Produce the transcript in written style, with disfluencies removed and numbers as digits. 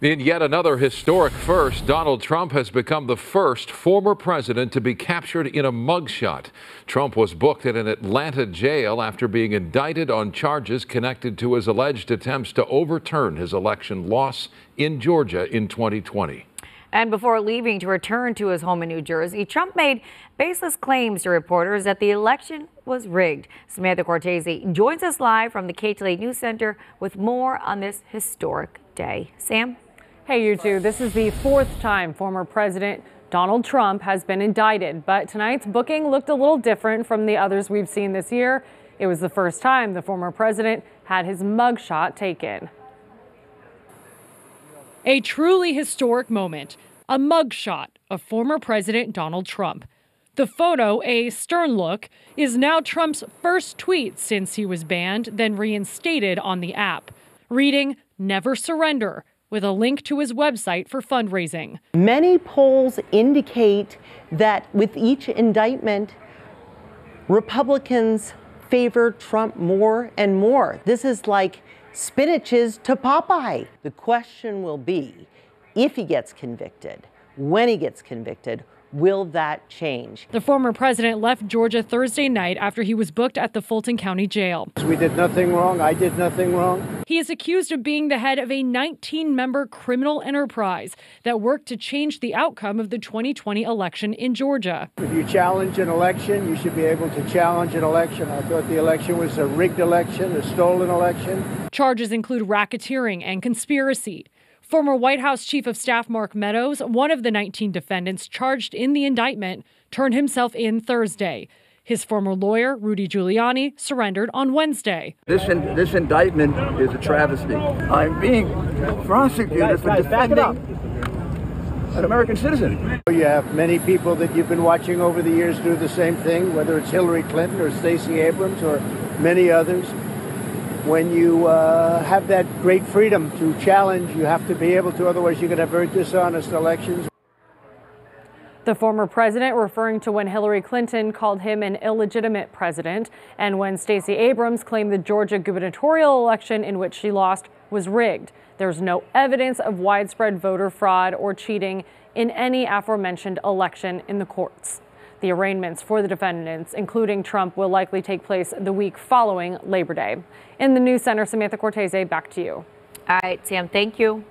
In yet another historic first, Donald Trump has become the first former president to be captured in a mugshot. Trump was booked at an Atlanta jail after being indicted on charges connected to his alleged attempts to overturn his election loss in Georgia in 2020. And before leaving to return to his home in New Jersey, Trump made baseless claims to reporters that the election was rigged. Samantha Cortese joins us live from the KTLA News Center with more on this historic day. Sam? Hey, you two. This is the fourth time former President Donald Trump has been indicted, but tonight's booking looked a little different from the others we've seen this year. It was the first time the former president had his mugshot taken. A truly historic moment, a mugshot of former President Donald Trump. The photo, a stern look, is now Trump's first tweet since he was banned, then reinstated on the app, reading, "Never surrender," with a link to his website for fundraising. Many polls indicate that with each indictment, Republicans favor Trump more and more. This is like spinaches to Popeye. The question will be, if he gets convicted, when he gets convicted, will that change? The former president left Georgia Thursday night after he was booked at the Fulton County Jail. We did nothing wrong. I did nothing wrong. He is accused of being the head of a 19-member criminal enterprise that worked to change the outcome of the 2020 election in Georgia. If you challenge an election, you should be able to challenge an election. I thought the election was a rigged election, a stolen election. Charges include racketeering and conspiracy. Former White House Chief of Staff Mark Meadows, one of the 19 defendants charged in the indictment, turned himself in Thursday. His former lawyer, Rudy Giuliani, surrendered on Wednesday. This indictment is a travesty. I'm being prosecuted for defending an American citizen. You have many people that you've been watching over the years do the same thing, whether it's Hillary Clinton or Stacey Abrams or many others. When you have that great freedom to challenge, you have to be able to, otherwise you could have very dishonest elections. The former president referring to when Hillary Clinton called him an illegitimate president and when Stacey Abrams claimed the Georgia gubernatorial election in which she lost was rigged. There's no evidence of widespread voter fraud or cheating in any aforementioned election in the courts. The arraignments for the defendants, including Trump, will likely take place the week following Labor Day. In the News Center, Samantha Cortese, back to you. All right, Sam, thank you.